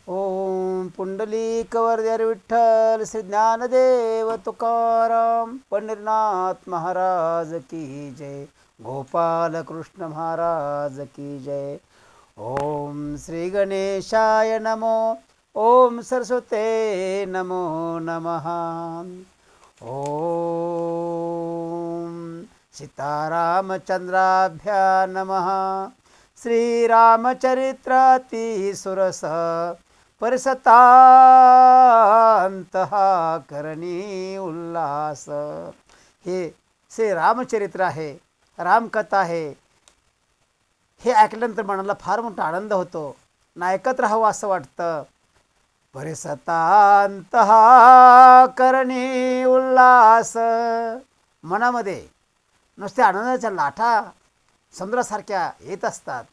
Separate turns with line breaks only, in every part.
ओम पुंडलीकवर्य विठ्ठल श्री ज्ञानदेव तुकाराम पंढरीनाथ महाराज की जय। गोपाल कृष्ण महाराज की जय। ओम श्री गणेशाय नमो। ओम सरस्वते नमो नमः। ओम सीतारामचंद्राभ्या नमः। श्रीरामचरित्रातिसुरस परिसतांतः करणी उल्हास। हे श्री रामचरित्र आहे, रामकथा आहे. हे ऐकल्यानंतर मनाला फार मोठा आनंद होतो ना, ऐकत राहावं असं वाटतं. परिसतांतः करणी उल्हास. मनामध्ये नुसते आनंदाच्या लाटा समुद्रासारख्या येत असतात.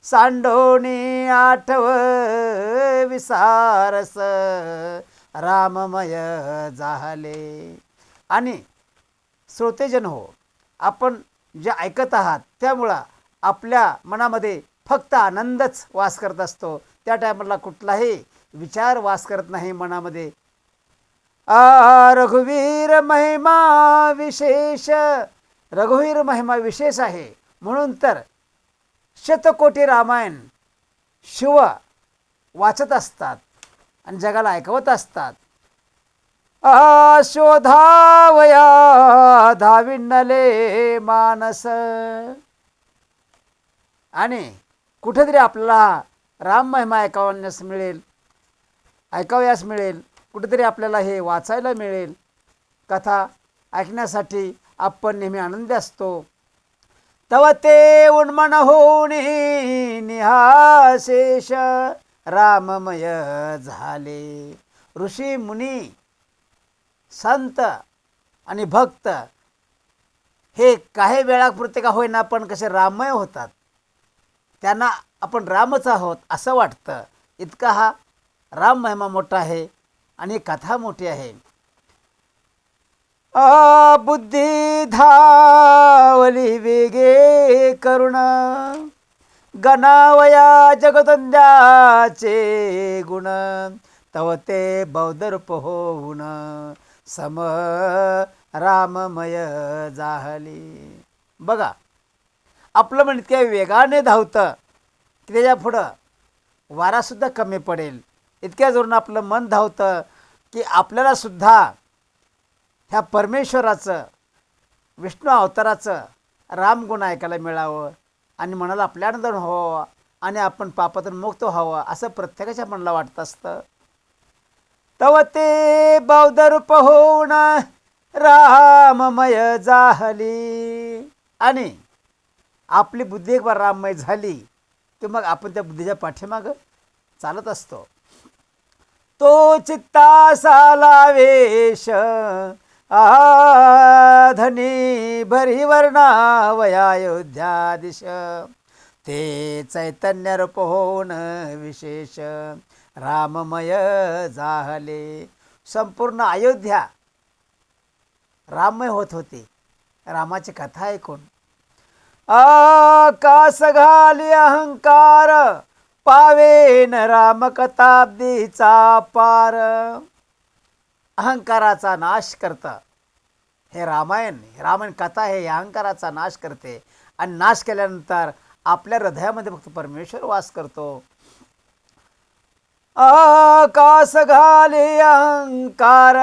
सांडोणी आठव विसारस राममय झाले. आणि श्रोतेजन हो, आपण जे ऐकत आहात त्यामुळं आपल्या मनामध्ये फक्त आनंदच वास करत असतो. त्या टायमाला कुठलाही विचार वास करत नाही मनामध्ये. रघुवीर महिमा विशेष. रघुवीर महिमा विशेष आहे म्हणून तर शतकोटी रामायण शिव वाचत असतात आणि जगाला ऐकवत असतात. शोधावया धाविणले मानस. आणि कुठेतरी आपल्याला राम महिमा ऐकावयास मिळेल, कुठेतरी आपल्याला हे वाचायला मिळेल. कथा ऐकण्यासाठी आपण नेहमी आनंदी असतो. तव ते उन्मन होणी निहाशेष राममय झाले. ऋषी मुनी संत आणि भक्त हे काही वेळापुरते का होईना पण कसे राममय होतात. त्यांना आपण रामच आहोत असं वाटतं. इतका हा राम महिमा मोठा आहे आणि कथा मोठी आहे. बुद्धी धावली वेगे करुण गणावया जगदंद्याचे गुण. तव ते बौद्धरूप होऊन सम राममय जाहली. बघा, आपलं मन इतक्या वेगाने धावतं की त्याच्या पुढं वारासुद्धा कमी पडेल. इतक्या जोरानं आपलं मन धावतं की आपल्याला सुद्धा ह्या परमेश्वराचं, विष्णू अवताराचं रामगुण ऐकायला मिळावं आणि मनाला आपल्या आनंद व्हावं आणि आपण पापातून मुक्त व्हावं असं प्रत्येकाच्या मनाला वाटत असतं. तव ते बौद्ध रूप होऊन राममय जाहली. आणि आपली बुद्धी एक बार राममय झाली की मग आपण त्या बुद्धीच्या पाठीमागं चालत असतो. तो चित्तासा लावेश धनी भरी वर्णावया अयोध्या दिश. ते चैतन्य रूप होऊन विशेष राममय जाहले. संपूर्ण अयोध्या राममय होत होती रामाची कथा ऐकून. आकाश घाली अहंकार पावेन रामकथाब्दीचा पार. अहंकाराचा नाश करतं हे रामायण कथा हे अहंकाराचा नाश करते. आणि नाश केल्यानंतर आपल्या हृदयामध्ये फक्त परमेश्वर वास करतो. आकाश घाली अहंकार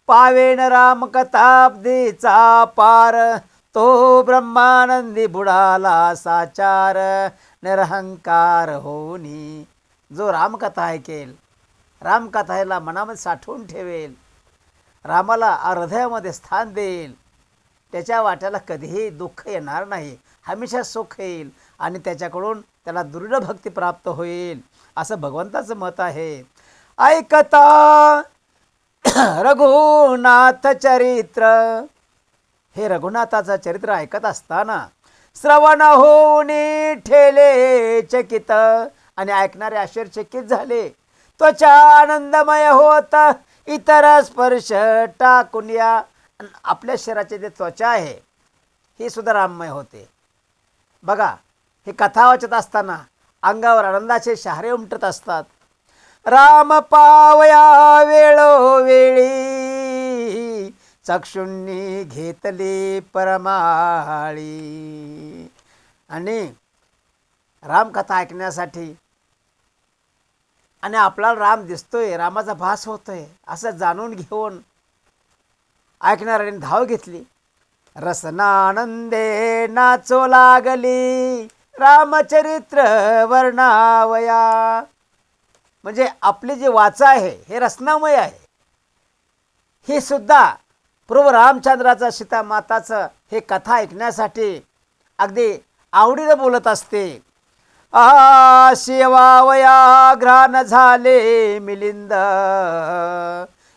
पावेन रामकथाब्दीचा पार. तो ब्रह्मानंदी बुडाला साचार निरहंकार होनी. जो रामकथा ऐकेल, रामकथेला मनामध्ये साठवून ठेवेल, रामाला हृदयामध्ये स्थान देईल, त्याच्या वाट्याला कधीही दुःख येणार नाही, हमेशा सुख येईल आणि त्याच्याकडून त्याला दृढ भक्ती प्राप्त होईल असं भगवंताचं मत आहे. ऐकता रघुनाथ चरित्र. हे रघुनाथाचं चरित्र ऐकत असताना श्रवण होऊन ठेले चकित. आणि ऐकणारे आश्चर्यचकित झाले. त्वचा आनंदमय होत इतर स्पर्श टाकून या. आपल्या शरीराचे जे त्वचा आहे हे सुद्धा राममय होते. बघा, हे कथा वाचत असताना अंगावर आनंदाचे शहारे उमटत असतात. राम पावया वेळोवेळी चक्षुंनी घेतली परमाळी. आणि रामकथा ऐकण्यासाठी आणि आपल्याला राम दिसतोय, रामाचा भास होतोय असं जाणून घेऊन ऐकणाऱ्याने धाव घेतली. रसनानंदे नाचो लागली रामचरित्र वर्णावया. म्हणजे आपली जी वाचा आहे हे रसनामय आहे. ही सुद्धा प्रभू रामचंद्राचं सीतामाताचं हे कथा ऐकण्यासाठी अगदी आवडीनं बोलत असते. शिवावया घ्राण झाले मिलिंद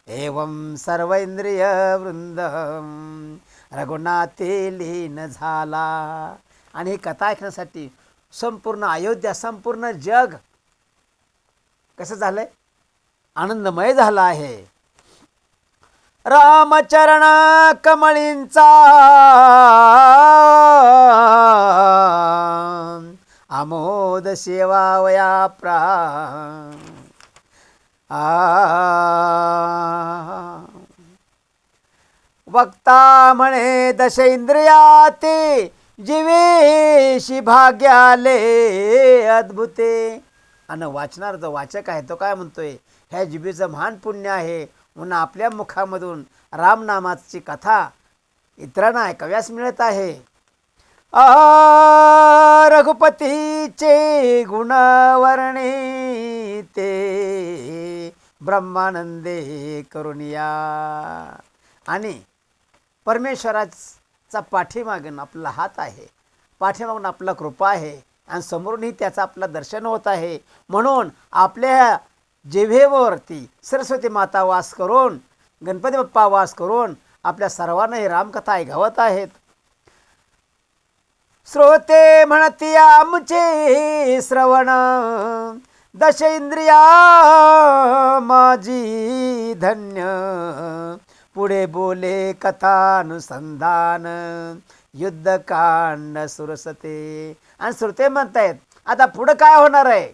एवं सर्व इंद्रिय वृंद रघुनाथे लीन झाला. आणि ही कथा ऐकण्यासाठी संपूर्ण अयोध्या, संपूर्ण जग कसं झालंय, आनंदमय झाला आहे. रामचरण कमळींचा आमोद सेवावया प्राण. वक्ता म्हणे दश इंद्रियाते जीवेशी भाग्याले अद्भुते. आणि वाचणार जो वाचक आहे तो काय म्हणतोय, ह्या जिभेचं महान पुण्य आहे म्हणून आपल्या मुखामधून रामनामाची कथा इतरांना ऐकाव्यास मिळत आहे. रघुपतीचे गुणवर्णी ते ब्रह्मानंदे करुणिया. आणि परमेश्वराचा पाठीमागून आपला हात आहे, पाठीमागून आपला कृपा आहे आणि समोरूनही त्याचं आपलं दर्शन होत आहे. म्हणून आपल्या जिभेवरती सरस्वती माता वास करून, गणपती बाप्पा वास करून आपल्या सर्वांना ही रामकथा ऐकवत आहेत. श्रोते म्हणती आमचे श्रवण दश इंद्रिया माझी धन्य. पुढे बोले कथानुसंधान युद्धकांड सुरसते. आणि श्रोते म्हणतायत आता पुढं काय होणार आहे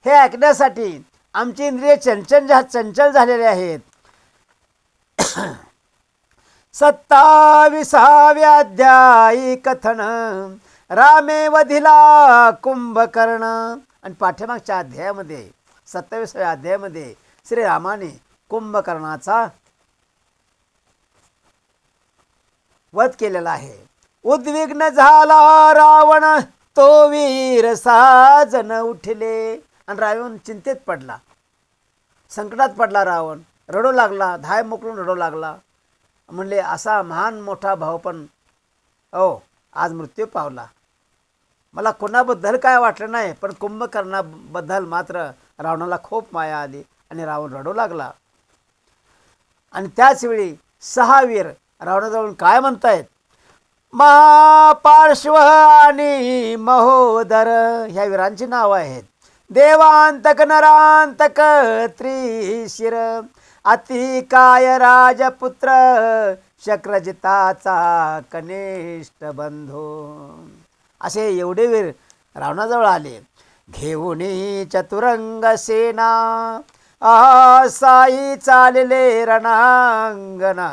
हे ऐकण्यासाठी आमची इंद्रिय चंचल झालेले आहेत. 27व्या अध्यायी कथन रामे वधिला कुंभकर्ण. आणि पाठीमागच्या अध्यायामध्ये 27व्या अध्यायामध्ये श्रीरामाने कुंभकर्णाचा वध केलेला आहे. उद्विग्न झाला रावण तो वीर साजन उठले. आणि रावण चिंतेत पडला, संकटात पडला. रावण रडू लागला, धाय मोकळून रडू लागला. म्हणले असा महान मोठा भाऊ पण आज मृत्यू पावला. मला कोणाबद्दल काय वाटलं नाही, पण कुंभकर्णाबद्दल मात्र रावणाला खूप माया आली आणि रावण रडू लागला. आणि त्याच वेळी 6 वीर रावणाजवळ काय म्हणतायत, मा पार्श्व आणि महोदर ह्या वीरांची नावं आहेत. देवांतक नरांतक त्रिशिर अतिकाय राजपुत्र शक्रजिताचा कनिष्ठ बंधू. असे एवढे वीर रावणाजवळ आले. घेऊनी चतुरंग सेना साई चालले रणांगणा.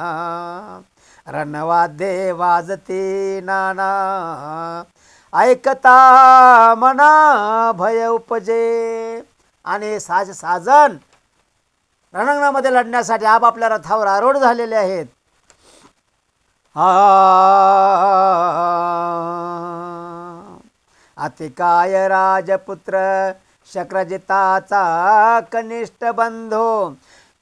रणवाद्ये वाजते नाना ऐकता मना भय उपजे. आणि साजन रणांगणामध्ये लढण्यासाठी आपापल्या रथावर आरूढ झालेले आहेत. अतिकाय राजपुत्र शक्रजिताचा कनिष्ठ बंधू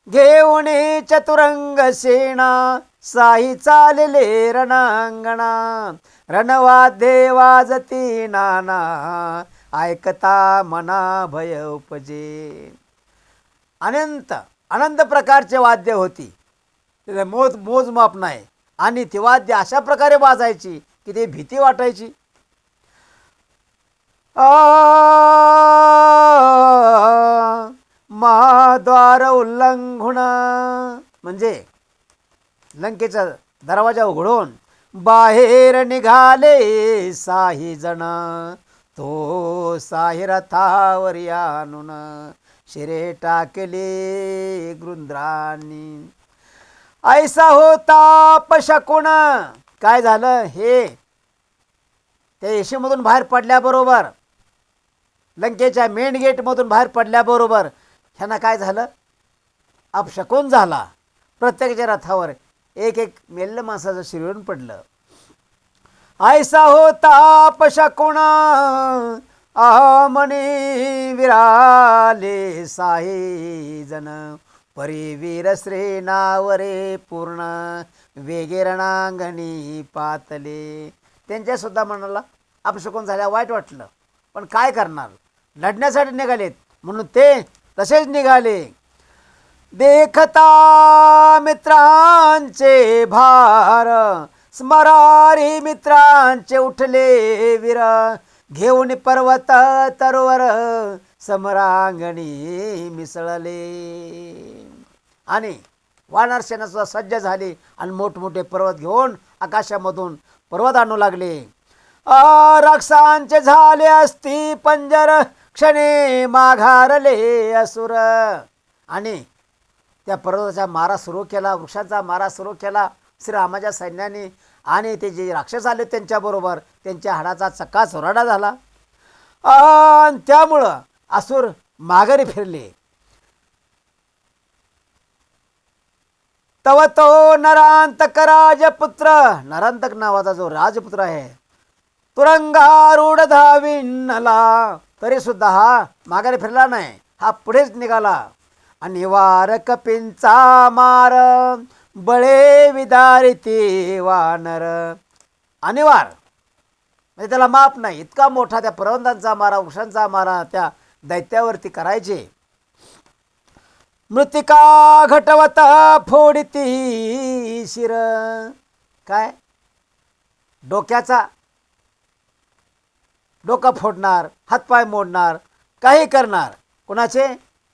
घेऊन चतुरंग सेना साई चालले रणांगणा. रणवाद्ये वाजती नाना ऐकता मना भय उपजे. अनंत प्रकारचे वाद्य होती, त्याला मोजमाप नाही. आणि ती वाद्य अशा प्रकारे वाजायची की ते भीती वाटायची. महाद्वार उल्लंघन म्हणजे लंकेचा दरवाजा उघडून बाहेर निघाले साही जण. तो साही रथावर आणून शिरे टाकले गृंद्रांनी. ऐसा होता पशकुन. काय झालं, हे त्या येशीमधून बाहेर पडल्याबरोबर, लंकेच्या मेन गेटमधून बाहेर पडल्याबरोबर ह्यांना काय झालं, अपशकुन झाला. प्रत्येकाच्या रथावर एक एक मेल्लं माणसाचं शिरवून पडलं. ऐसा होता अपशकुन म्हणे विराले साहे जन. परिवीर श्री नावरे पूर्ण वेगे रणांगणी पातले. त्यांच्यासुद्धा मनाला अपशकुन झाल्या वाईट वाटलं, पण काय करणार, लढण्यासाठी निघालेत म्हणून ते तसेच निघाले. देखता मित्रांचे भार स्मरारी मित्रांचे उठले वीर. घेऊन पर्वत तरोवर समरांगणी मिसळले. आणि वानर सेना सुद्धा सज्ज झाली आणि मोठमोठे पर्वत घेऊन आकाशामधून पर्वत आणू लागले. राक्षसांचे झाले असती पंजर क्षणे माघारले असुर. आणि त्या पर्वताचा मारा सुरू केला, वृक्षांचा मारा सुरू केला श्रीरामाच्या सैन्याने. आणि ते जे राक्षस आले त्यांच्याबरोबर त्यांच्या हाडाचा चक्का चुराडा झाला. त्यामुळं असुर माघारी फिरले. तव तो नरांतक राजपुत्र, नरांतक नावाचा जो राजपुत्र आहे, तुरंगारूढ धाविनला, तरी सुद्धा हा माघारी फिरला नाही, हा पुढेच निघाला. आणि वार कपींचा मार बळे विदारिती वानर. अनिवार म्हणजे त्याला माप नाही, इतका मोठा त्या पर्वतांचा मारा, वृक्षांचा मारा त्या दैत्यावरती करायचे. मृतिका घटवत फोडिती शिर. काय, डोक्याचा डोकं फोडणार, हातपाय मोडणार, काही करणार. कोणाचे,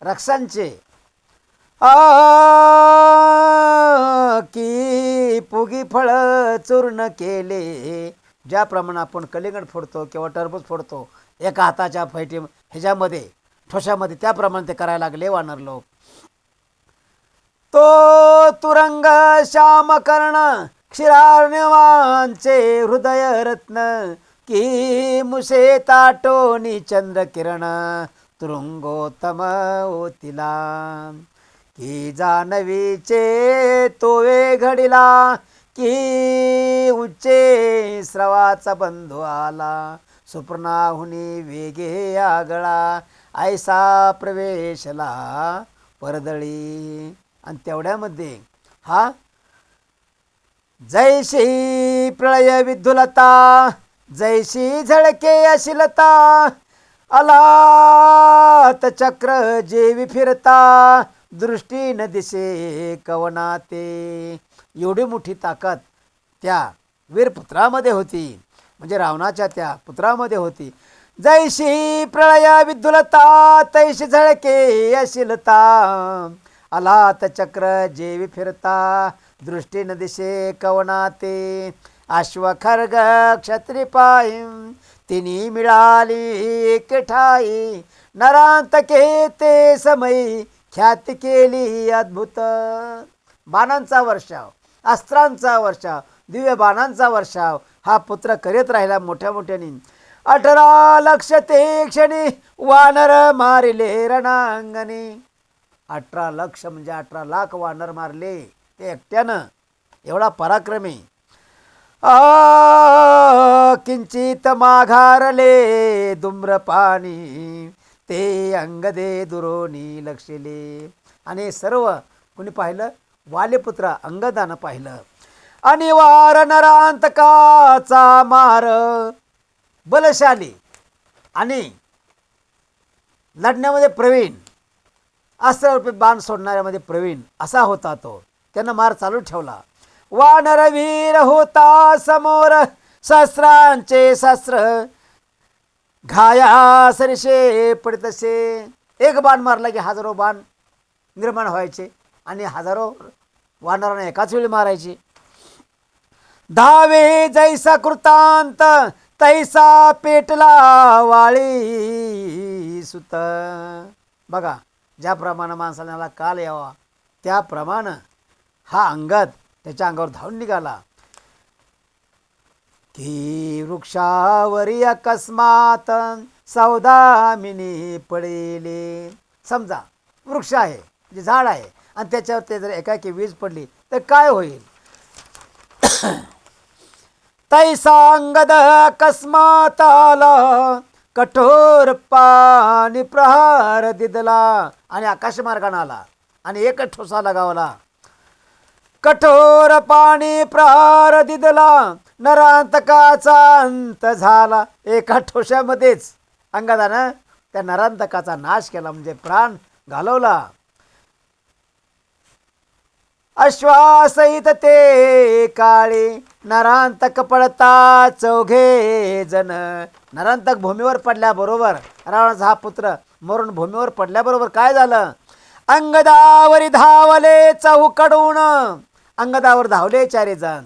रक्षांचे. की पुगी फळ चूर्ण केले. ज्याप्रमाणे आपण कलिंगड फोडतो किंवा टरबूज फोडतो एका हाताच्या फैटी ह्याच्यामध्ये ठोशामध्ये, त्याप्रमाणे ते करायला लागले वानर लोक. तो तुरंग श्याम कर्ण क्षीरार्णवांचे हृदय रत्न. की मुसे ताटोनी चंद्र किरण तुरुंगोत्तम ओतिला. की जानवीचे तोवे घडिला. की उच्चे स्रवाचा बंधू आला. सुपर्णाहुनी वेगे आगळा. ऐसा प्रवेशला परदळी. आणि तेवढ्यामध्ये हा जैशी प्रळय विद्युलता, जैशी झळके अशिलता. अलात चक्र जेवी फिरता, दृष्टी न दिसे कवना ते. एवढी मोठी ताकद त्या वीरपुत्रामध्ये होती, म्हणजे रावणाच्या त्या पुत्रामध्ये होती. जैशी प्रळय विद्युलता, तैशी झळके अशिलता. अलात चक्र जेवी फिरता, दृष्टी न दिसे कवना ते. अश्वखर्ग क्षत्री पायी तिनी मिळाली एक ठाई. नरांतके ते समयी ख्याती केली अद्भुत. बाणांचा वर्षाव, अस्त्रांचा वर्षाव, दिव्य बाणांचा वर्षाव हा पुत्र करीत राहिला मोठ्या मोठ्याने. 18 लक्ष ते क्षणी वानर मारिले रणांगणी. 18 लक्ष म्हणजे 18 लाख वानर मारले ते एकट्यानं, एवढा पराक्रमी. किंचित माघारले धूम्रपाणी, ते अंगदे दुरोणी लक्षले. आणि सर्व कोणी पाहिलं, वालीपुत्र अंगदानं पाहिलं. आणि वार नरांतकाचा मार बलशाली आणि लढण्यामध्ये प्रवीण, अस्त्ररूपी बाण सोडणाऱ्यामध्ये प्रवीण असा होता तो. त्यानं मार चालू ठेवला. वानरवीर होता समोर, शस्त्रांचे शस्त्र घाया सरसे पडतसे. एक बाण मारला की हजारो बाण निर्माण व्हायचे आणि हजारो वानरांना एकाच वेळी मारायचे. धावे जैसा कृतांत, तैसा पेटला वाळी सुत. बघा ज्याप्रमाणे माणसाला काल यावा त्याप्रमाणे हा अंगद त्याच्या अंगावर धावून निघाला की वृक्षावरी अकस्मात सौदामिनी पडेले. समजा वृक्ष आहे जे झाड आहे आणि त्याच्यावर ते जर एकाएकी वीज पडली तर काय होईल. तैसा अंगद अकस्मात आला कठोर पाणी प्रहार दिदला आणि आकाश मार्गाने आला आणि एकच ठोसा लगावला. कठोर पाणी प्रहार दिदला नरांतकाचा अंत झाला. एका ठोशामध्येच अंगदानं त्या नरांतकाचा नाश केला म्हणजे प्राण घालवला. अश्वासहित ते काळे नरांतक पडता चौघे जण. नरांतक भूमीवर पडल्याबरोबर रावणाचा हा पुत्र मरून भूमीवर पडल्याबरोबर काय झालं. अंगदावरी धावले चौकडून. अंगदावर धावले चारी जण.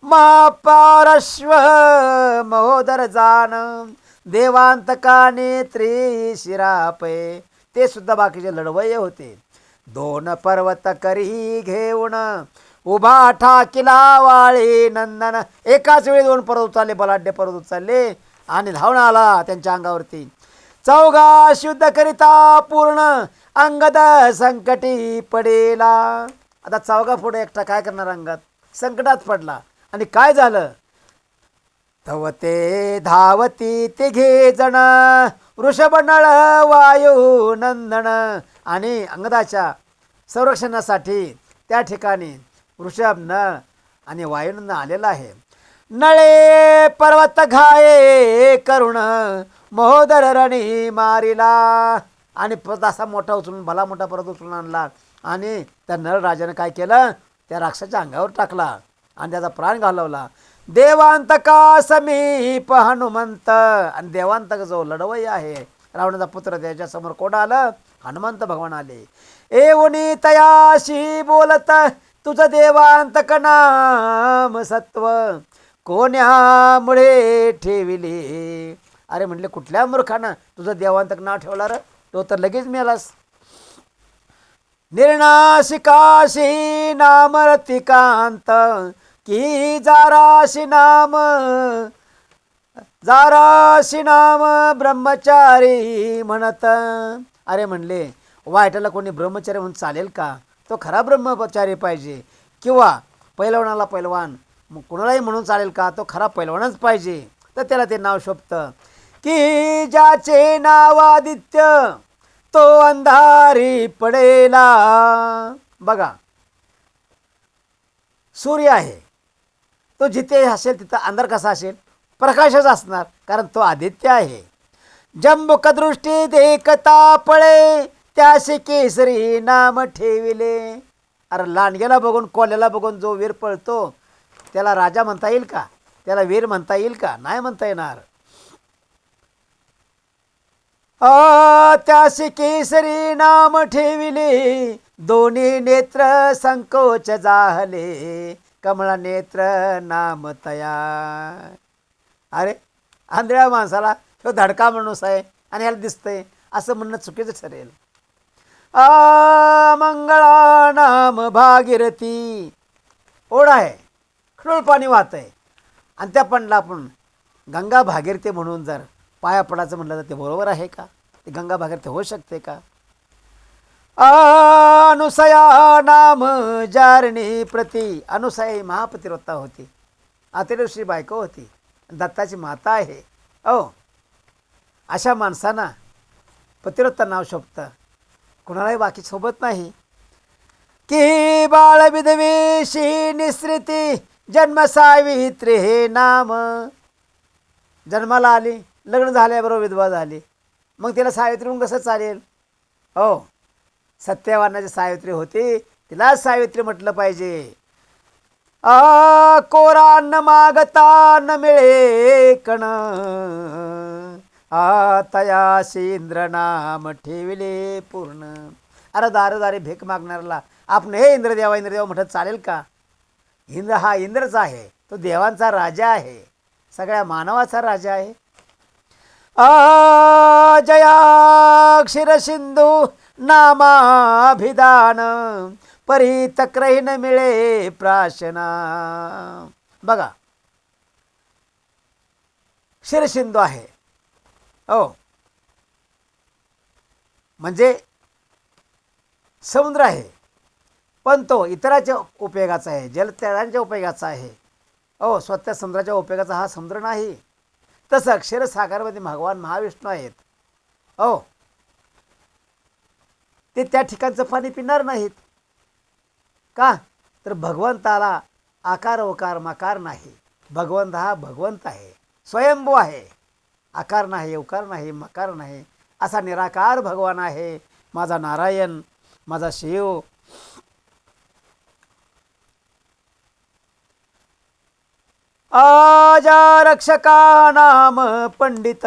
महापारश्व महोदर जाण देवांतकाने त्रिशिरापे. ते सुद्धा बाकीचे लढवय्ये होते. दोन पर्वत करी घेऊन उभा ठाकिला वाळे नंदन. एकाच वेळी दोन पर्वत उचलले, बलाढ्य पर्वत उचलले आणि धावून आला त्यांच्या अंगावरती. चौघा शुद्ध करिता पूर्ण अंगद संकटी पडेला. आता चौघा पुढे एकटा काय करणार. अंगद संकटात पडला आणि काय झालं. तव ते धावती तिघे जण वृषभनळ वायू नंदन. आणि अंगदाच्या संरक्षणासाठी त्या ठिकाणी वृषभ नळ आणि वायुनंदन आलेला आहे. नळे पर्वत घाये करुण महोदर रणी मारिला. आणि असा मोठा उचलून भला मोठा पर्वत उचलून आणला आणि त्या नळ राजाने काय केलं त्या राक्षसाच्या अंगावर टाकला आणि त्याचा प्राण घालवला. देवांतका समीप हनुमंत. आणि देवांतक जो लढवय्य आहे रावणाचा पुत्र त्याच्यासमोर कोण आलं. हनुमंत भगवान आले. एवनी तयाशी बोलत तुझं देवांतक नाम सत्व कोण्यामुळे ठेविले. अरे म्हणले कुठल्या मूर्खानं तुझं देवांतक नाव ठेवला रे. तो तर लगेच मेलास. निर्नाशिकाशी नाम रतिकांत की जाराशी नाम ब्रह्मचारी म्हणत. अरे म्हणले वाईटाला कोणी ब्रह्मचारी म्हणून चालेल का. तो खरा ब्रह्मचारी पाहिजे. किंवा पैलवानाला पैलवान कुणालाही म्हणून चालेल का. तो खरा पैलवानच पाहिजे. तर त्याला ते नाव शोभतं की ज्याचे नाव आदित्य तो अंधारी पडेला. बघा सूर्य आहे तो जिथे असेल तिथं अंधार कसा असेल. प्रकाशच असणार कारण तो आदित्य आहे. जंबुक दृष्टी देखता पळे त्याशी केसरी नाम ठेविले. अरे लांडग्याला बघून कोल्याला बघून जो वीर पळतो त्याला राजा म्हणता येईल का. त्याला वीर म्हणता येईल का. नाही म्हणता येणार. त्याशी केसरी नाम ठेविले दोन्ही नेत्र संकोच जाहले कमळा नेत्र नाम तया. अरे आंधळ्या माणसाला तो धडका माणूस आहे आणि ह्याला दिसतंय असं म्हणणं चुकीचं ठरेल. मंगळा नाम भागीरथी. ओढा आहे खडूळ पाणी वाहत आहे आणि त्या पणला आपण गंगा भागीरथी म्हणून जर पाया पडायचं म्हटलं तर ते बरोबर आहे का. ते गंगा भागीरथी होऊ शकते का. अनुसया नाम जारणी प्रती. अनुसया ही महापतिव्रता होती. अतिऋषी बायको होती. दत्ताची माता आहे. अशा माणसांना पतिव्रता नाव शोभतं. कुणालाही बाकी सोबत नाही. की बाळ विधवेशी निसृती जन्म सावित्री हे नाम. जन्माला आली लग्न झाल्याबरोबर विधवा झाली मग तिला सावित्री म्हणून कसं चालेल. सत्यवानाची सावित्री होती तिला सावित्री म्हटलं पाहिजे. कोरा न मागता न मिळे कण तयाशी इंद्र नाम ठेविले पूर्ण. अरे दारे भीक मागणाऱ्याला आपण हे इंद्रदेवा म्हटलं चालेल का. इंद्र हा इंद्रच आहे. तो देवांचा राजा आहे. सगळ्या मानवाचा राजा आहे. जया क्षीर सिंधू नामाभिधान परी तक्रही न मिळे प्राशना. बघा क्षीरसिंधू आहे हो, म्हणजे समुद्र आहे, पण तो इतराच्या उपयोगाचा आहे, जलचरांच्या उपयोगाचा आहे हो, स्वतः समुद्राच्या उपयोगाचा हा समुद्र नाही. तसं क्षीरसागरमध्ये भगवान महाविष्णू आहेत हो, ते त्या ठिकाणचं पाणी पिणार नाहीत का, तर भगवंताला आकार उकार मकार नाही. भगवंत हा भगवंत आहे, स्वयंभू आहे, आकार नाही उकार नाही मकार नाही, असा निराकार भगवान आहे माझा नारायण, माझा शिव. आजा रक्षका नाम पंडित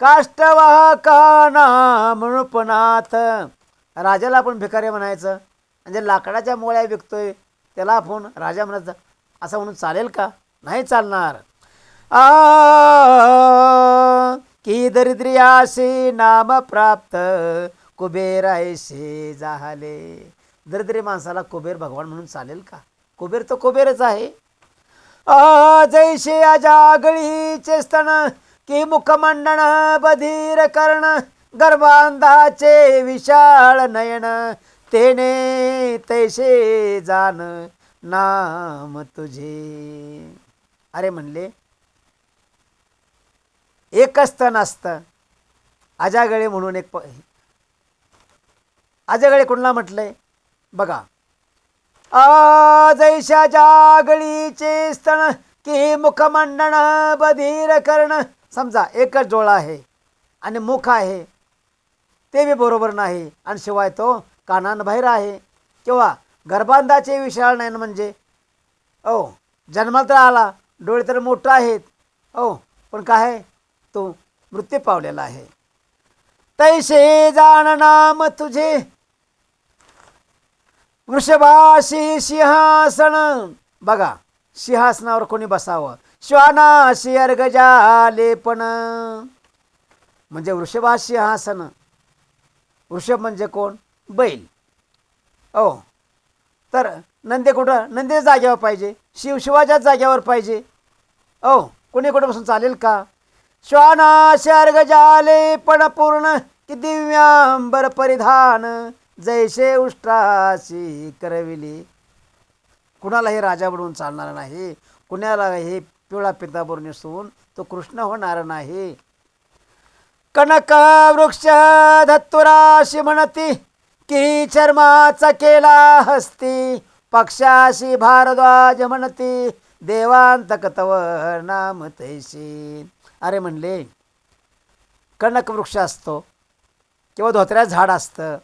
काष्टवाहका नाम नृपनाथ. राजाला आपण भिकारी म्हणायचं, म्हणजे लाकडाच्या मोळ्या विकतोय त्याला आपण राजा म्हणायचं असं म्हणून चालेल का, नाही चालणार. की दरिद्रियाशी नाम प्राप्त कुबेरायशी जाहले. दरिद्री माणसाला कुबेर भगवान म्हणून चालेल का, कुबेर तो कुबेरच आहे. जैसे अजागळीचे स्तन की मुखमंडन बधीर कर्ण गर्भांधाचे विशाळ नयन तेने तैसे जान नाम तुझे. अरे म्हणले एकच स्तन असतं, अजागळे म्हणून एक अजागळे कोणाला म्हटलंय बघा. जैशा जागळीचे स्तन की मुखमंडन बधीर कर्ण. समजा एकच डोळा आहे आणि मुख आहे ते बी बरोबर नाही, आणि शिवाय तो कानान बाहेर आहे, किंवा गर्भांधाचे विशाळ नयन म्हणजे ओ जन्माला तर आला, डोळे तर मोठं आहेत ओ, पण काय आहे तो मृत्यू पावलेला आहे. तैसे जाण नाम तुझे वृषभाशी सिंहासन. बघा सिंहासनावर कोणी बसावं, श्वानाशी अर्गजाले पण, म्हणजे वृषभा सिंहासन. वृषभ म्हणजे कोण, बैल ओ, तर नंदी कुठं, नंदी जागेवर पाहिजे, शिवाच्याच जागेवर पाहिजे ओ, कोणी कुठं बसून चालेल का. श्वानाशी अर्गजाले पण पूर्ण की दिव्यांबर परिधान जैसे उष्ट्राशी करविली. कुणाला हे राजा बनवून चालणार नाही, कुणाला हे पिवळा पितांबर नेसून तो कृष्ण होणार नाही. कनक वृक्ष धत्तुराशी म्हणती की चर्माचा केला हस्ती पक्षाशी भारद्वाज म्हणती देवांतक तव नाम तैसी. अरे म्हणले कनक वृक्ष असतो किंवा धोत्र्या झाड असतं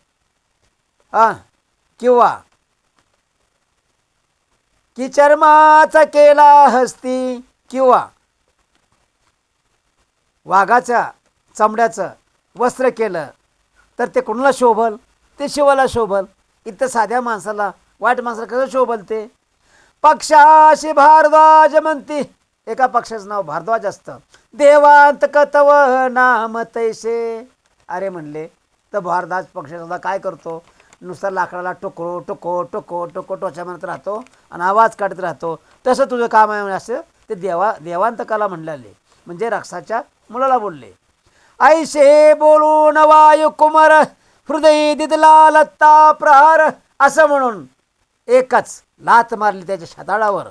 किंवा की चर्माचा केला हस्ती किंवा वाघाच्या चमड्याचं वस्त्र केलं तर ते कोणाला शोभल, ते शिवाला शोभल. इथं साध्या माणसाला वाईट माणसाला कसं शोभल ते. पक्षाशी भारद्वाज म्हणती, एका पक्षाचं नाव भारद्वाज असतं. देवांत कतव नाम तैसे. अरे म्हणले तर भारद्वाज पक्षाचा काय करतो, नुसता लाकडाला टोको टोको टोको टोको टोचा म्हणत राहतो आणि आवाज काढत राहतो. तसं तुझं काम आहे असं ते देवांतकाला म्हणलेले, म्हणजे राक्षसाच्या मुलाला बोलले. ऐसे बोलून वायू कुमार हृदय दिदला लत्ता प्रहार. असं म्हणून एकच लात मारली त्याच्या छाताळावर,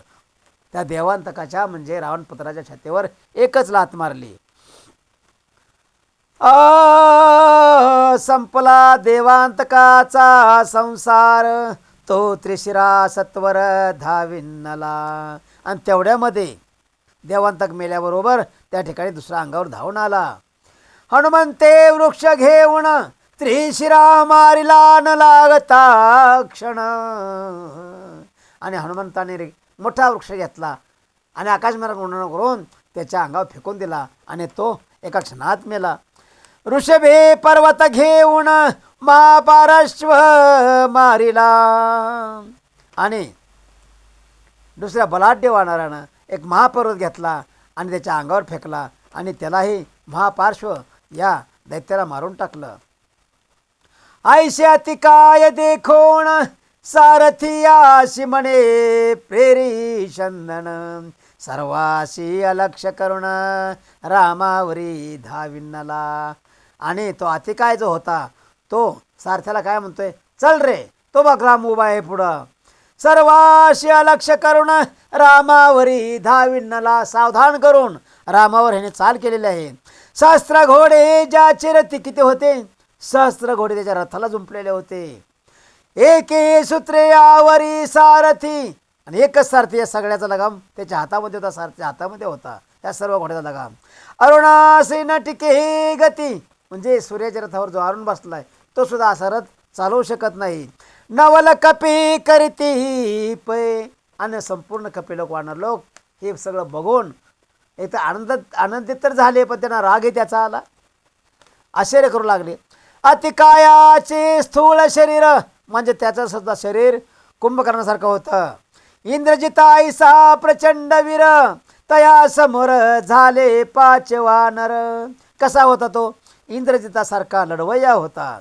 त्या देवांतकाच्या म्हणजे रावणपुत्राच्या छातीवर एकच लात मारली. संपला देवांतकाचा संसार तो त्रिशिरा सत्वर धाविन्नला. आणि तेवढ्यामध्ये देवांतक मेल्याबरोबर त्या ठिकाणी दुसऱ्या अंगावर धावून आला. हनुमंते वृक्ष घेऊन त्रिशिरा मारिला न लागता क्षण. आणि हनुमंताने मोठा वृक्ष घेतला आणि आकाशमार्ग करून त्याच्या अंगावर फेकून दिला आणि तो एका क्षणात मेला. ऋषभे पर्वत घेऊन महापार्श्व मारिला. आणि दुसऱ्या बलाढ्य वानरानं एक महापर्वत घेतला आणि त्याच्या अंगावर फेकला आणि त्यालाही महापार्श्व या दैत्याला मारून टाकलं. ऐशाती काय देखोण सारथियाशी म्हणे प्रेरी चंदन सर्वाशी अलक्ष करुण रामावरी धाविन्नला. आणि तो अतिकाय जो होता तो सारथ्याला काय म्हणतोय, चल रे, तो बघ राम उभा आहे पुढं. सर्वाशी अलक्ष करून रामावरी धाविन्नला, सावधान करून रामावर ह्याने चाल केलेली आहे. सहस्त्र घोडे ज्याचे रथी किती होते, सहस्त्र घोडे त्याच्या रथाला जुंपलेले होते. एके सूत्रे यावरी सारथी, आणि एकच सारथी, या सगळ्याचा लगाम त्याच्या हातामध्ये होता, सारथीच्या हातामध्ये होता त्या सर्व घोड्याचा लगाम. अरुणासी न टिके गती, म्हणजे सूर्याच्या रथावर जो अरुण बसलाय तो सुद्धा असा रथ चालवू शकत नाही. नवल कपी करीती पै, आणि संपूर्ण कपी लोक वानर लोक हे सगळं बघून एक तर आनंदित तर झाले, पण त्यांना रागही त्याचा आला, आश्चर्य करू लागले. अतिकायाचे स्थूल शरीर, म्हणजे त्याचं सुद्धा शरीर कुंभकर्णासारखं होतं. इंद्रजिताईसा प्रचंड वीर, तया समोर झाले पाच वानर. कसा होता तो, इंद्रजितासारखा लढवय्या होता.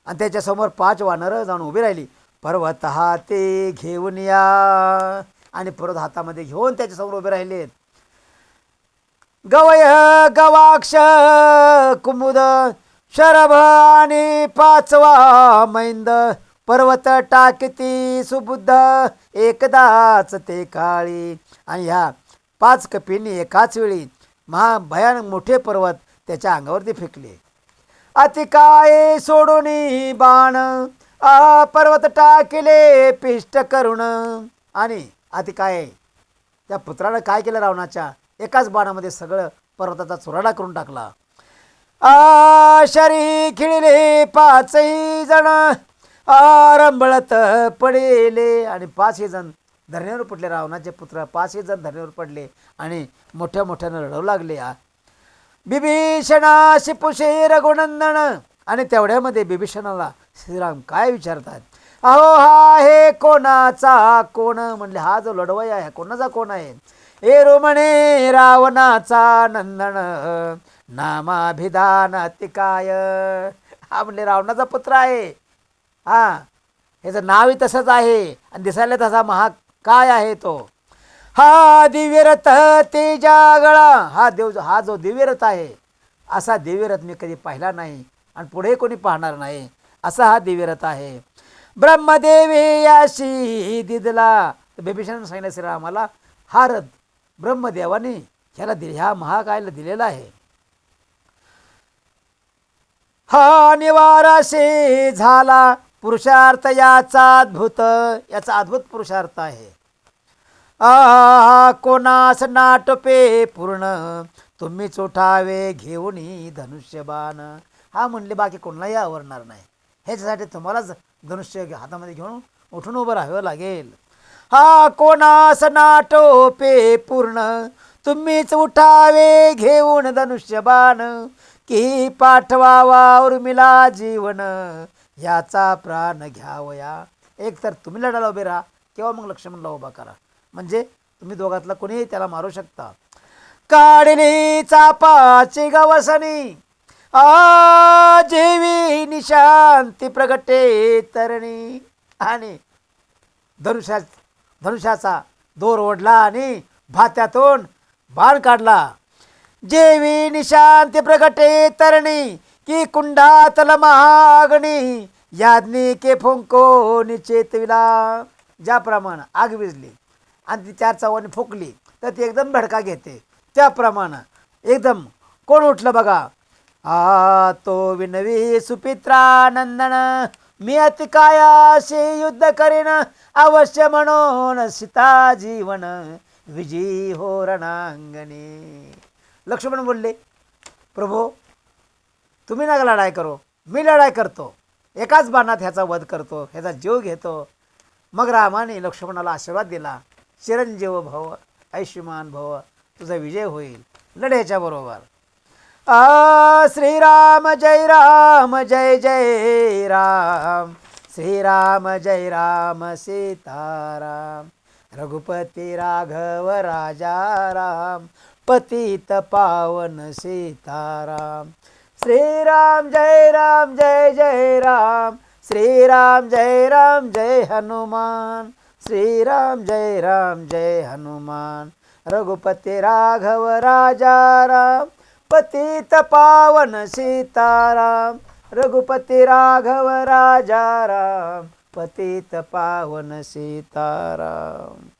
आणि त्याच्यासमोर पाच वानरं जाऊन उभी राहिली. पर्वत हाती घेऊन या, आणि पर्वत हातामध्ये घेऊन त्याच्यासमोर उभे राहिलेत. गवय गवाक्ष कुमुद शरभ आणि पाचवा मैंद, पर्वत टाकती सुबुद्ध एकदाच ते काळी. आणि ह्या पाच कपींनी एकाच वेळी महाभयानक मोठे पर्वत त्याच्या अंगावरती फेकले. अतिकाय सोडून बाण पर्वत टाकले पिष्ट करुण. आणि अतिकाय त्या पुत्रानं काय केलं, रावणाच्या एकाच बाणामध्ये सगळं पर्वताचा चुराडा करून टाकला. शरी खिळले पाचही जण रंबळत पडेले, आणि पाचही जण धरणीवर पडले. रावणाचे पुत्र पाचही जण धरणीवर पडले आणि मोठ्या मोठ्यानं रडवू लागले. बिभीषणाशी पुषे रघुनंदन, आणि तेवढ्यामध्ये बिभीषणाला श्रीराम काय विचारतात, अहो हा हे कोणाचा कोण, म्हणले हा जो लढवय आहे कोणाचा कोण आहे. एरू म्हणे रावणाचा नंदन नामाभिधान अतिकाय, हा म्हणले रावणाचा पुत्र आहे. हा, ह्याचं नावही तसंच आहे आणि दिसायला तसा महाकाय आहे तो. हा दिव्यरथ तेजा गळा, हा जो दिव्यरथ आहे, असा दिव्यरथ मी कधी पाहिला नाही आणि पुढे कोणी पाहणार नाही, असा हा दिव्यरथ आहे. ब्रह्मदेवी याशी दिदला, बिभीषणाने सांगितलं श्रीरामाला हा रथ ब्रह्मदेवाने ह्या महाकायला दिलेला आहे. हा निवाराशे झाला पुरुषार्थ याचा अद्भुत, याचा अद्भुत पुरुषार्थ आहे. कोणास नाटपे पूर्ण तुम्हीच उठावे घेऊन धनुष्यबाण, हा म्हणले बाकी कोणालाही आवडणार नाही, ह्याच्यासाठी तुम्हालाच धनुष्य हातामध्ये घेऊन उठून उभं राहावं लागेल. हा कोणास नाटोपे पूर्ण तुम्हीच उठावे घेऊन धनुष्यबाण, की पाठवावा उर्मिला जीवन याचा प्राण घ्यावया. एक तर तुम्ही लढायला उभे राहा किंवा मग लक्ष्मणला उभा करा, म्हणजे तुम्ही दोघातला कोणीही त्याला मारू शकता. काढली चापाची गवसणी जेवी निशांती प्रगटे तरणी, आणि धनुष्याचा दोर ओढला आणि भात्यातून बाण काढला. जेवी निशांती प्रगटे तरणी की कुंडातल महाग्नी याज्ञिके फुंको निचेतविला. ज्याप्रमाणे आग विजली आणि ती चार चव्हाणी फुकली तर ती एकदम भडका घेते, त्याप्रमाणे एकदम कोण उठलं बघा. तो विनवी सुपित्रा नंदन मी अतिकायाशी युद्ध करीन अवश्य म्हणून सीता जीवन विजयी हो रणांगणी. लक्ष्मण बोलले, प्रभो तुम्ही नका लढाई करो, मी लढाई करतो, एकाच बाणात ह्याचा वध करतो, ह्याचा जीव घेतो. मग रामाने लक्ष्मणाला आशीर्वाद दिला, चिरंजीव भव आयुष्यमान भव, तुझा विजय होईल लढ्याच्या बरोबर. श्रीराम जय राम जय जय राम, श्रीराम जय राम सीताराम, रघुपती राघव राजा राम, पतित पावन सीताराम. श्रीराम जय राम जय जय राम, श्रीराम जय राम जय हनुमान, श्रीराम जय राम जय हनुमान. रघुपती राघव राजा राम, पतित पावन सीताराम. रघुपती राघव राजा राम, पतित पावन सीताराम.